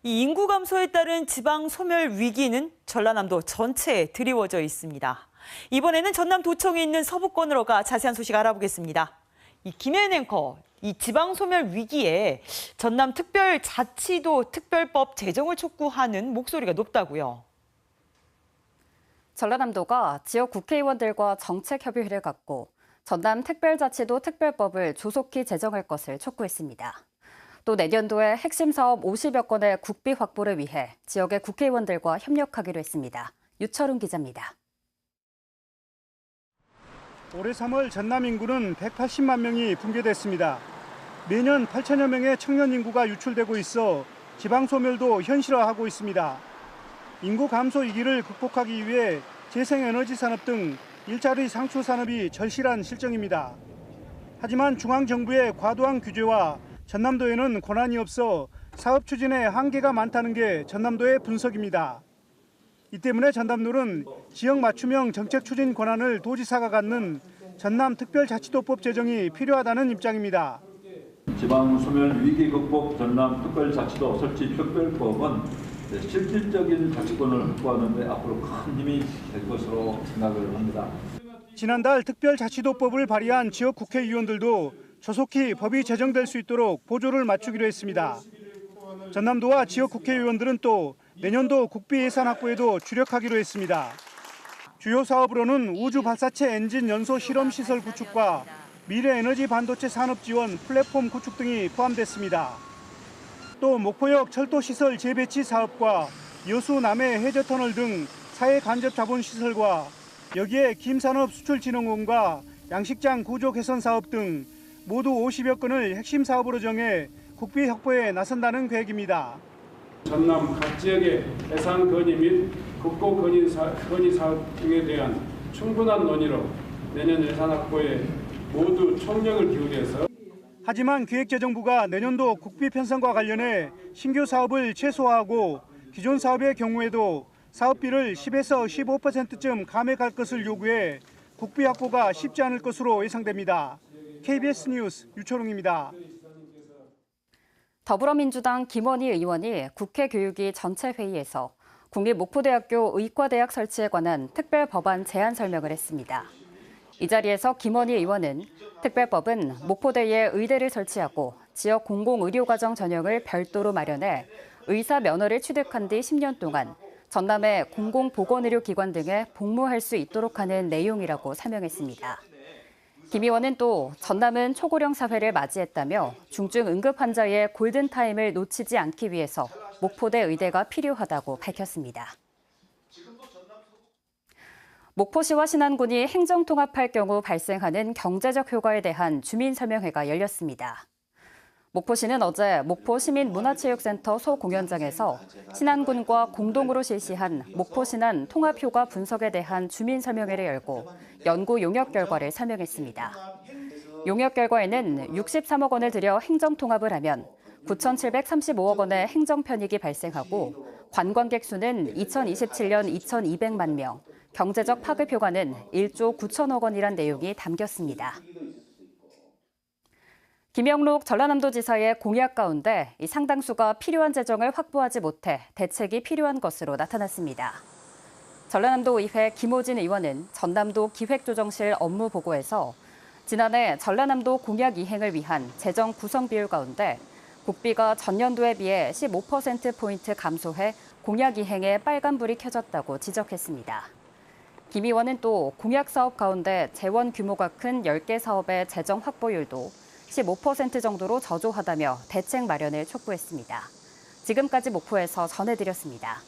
이 인구 감소에 따른 지방 소멸 위기는 전라남도 전체에 드리워져 있습니다. 이번에는 전남도청에 있는 서부권으로 가 자세한 소식 알아보겠습니다. 이 김혜은 앵커, 이 지방 소멸 위기에 전남특별자치도 특별법 제정을 촉구하는 목소리가 높다고요. 전라남도가 지역 국회의원들과 정책협의회를 갖고 전남특별자치도 특별법을 조속히 제정할 것을 촉구했습니다. 또 내년도에 핵심 사업 50여 건의 국비 확보를 위해 지역의 국회의원들과 협력하기로 했습니다. 유철훈 기자입니다. 올해 3월 전남 인구는 180만 명이 붕괴됐습니다. 매년 8천여 명의 청년 인구가 유출되고 있어 지방 소멸도 현실화하고 있습니다. 인구 감소 위기를 극복하기 위해 재생에너지 산업 등 일자리 상출 산업이 절실한 실정입니다. 하지만 중앙정부의 과도한 규제와 전남도에는 권한이 없어 사업 추진에 한계가 많다는 게 전남도의 분석입니다. 이 때문에 전남도는 지역 맞춤형 정책 추진 권한을 도지사가 갖는 전남특별자치도법 제정이 필요하다는 입장입니다. 지방 소멸 위기 극복 전남특별자치도 설치 특별법은 실질적인 자치권을 확보하는 데 앞으로 큰 힘이 될 것으로 생각을 합니다. 지난달 특별자치도법을 발의한 지역 국회의원들도 조속히 법이 제정될 수 있도록 보조를 맞추기로 했습니다. 전남도와 지역 국회의원들은 또 내년도 국비 예산 확보에도 주력하기로 했습니다. 주요 사업으로는 우주 발사체 엔진 연소 실험 시설 구축과 미래 에너지 반도체 산업 지원 플랫폼 구축 등이 포함됐습니다. 또 목포역 철도 시설 재배치 사업과 여수 남해 해저 터널 등 사회 간접 자본 시설과 여기에 김산업수출진흥원과 양식장 구조 개선 사업 등 모두 50여 건을 핵심 사업으로 정해 국비 확보에 나선다는 계획입니다. 전남 각 지역의 예산 건의 및 국고 건의 사업 등에 대한 충분한 논의로 내년 예산 확보에 모두 총력을 기울여서 하지만 기획재정부가 내년도 국비 편성과 관련해 신규 사업을 최소화하고 기존 사업의 경우에도 사업비를 10에서 15%쯤 감액할 것을 요구해 국비 확보가 쉽지 않을 것으로 예상됩니다. KBS 뉴스 유철웅입니다. 더불어민주당 김원희 의원이 국회 교육위 전체회의에서 국립목포대학교 의과대학 설치에 관한 특별법안 제안 설명을 했습니다. 이 자리에서 김원희 의원은 특별법은 목포대에 의대를 설치하고 지역 공공의료과정 전형을 별도로 마련해 의사 면허를 취득한 뒤 10년 동안 전남의 공공보건의료기관 등에 복무할 수 있도록 하는 내용이라고 설명했습니다. 김 의원은 또 전남은 초고령 사회를 맞이했다며 중증 응급 환자의 골든타임을 놓치지 않기 위해서 목포대 의대가 필요하다고 밝혔습니다. 목포시와 신안군이 행정통합할 경우 발생하는 경제적 효과에 대한 주민설명회가 열렸습니다. 목포시는 어제 목포시민문화체육센터 소공연장에서 신안군과 공동으로 실시한 목포신안 통합효과 분석에 대한 주민설명회를 열고 연구 용역 결과를 설명했습니다. 용역 결과에는 63억 원을 들여 행정통합을 하면 9,735억 원의 행정편익이 발생하고 관광객 수는 2027년 2,200만 명, 경제적 파급 효과는 1조 9천억 원이란 내용이 담겼습니다. 김영록 전라남도지사의 공약 가운데 이 상당수가 필요한 재정을 확보하지 못해 대책이 필요한 것으로 나타났습니다. 전라남도의회 김호진 의원은 전남도 기획조정실 업무 보고에서 지난해 전라남도 공약 이행을 위한 재정 구성 비율 가운데 국비가 전년도에 비해 15%포인트 감소해 공약 이행에 빨간불이 켜졌다고 지적했습니다. 김 의원은 또 공약 사업 가운데 재원 규모가 큰 10개 사업의 재정 확보율도 15% 정도로 저조하다며 대책 마련을 촉구했습니다. 지금까지 목포에서 전해드렸습니다.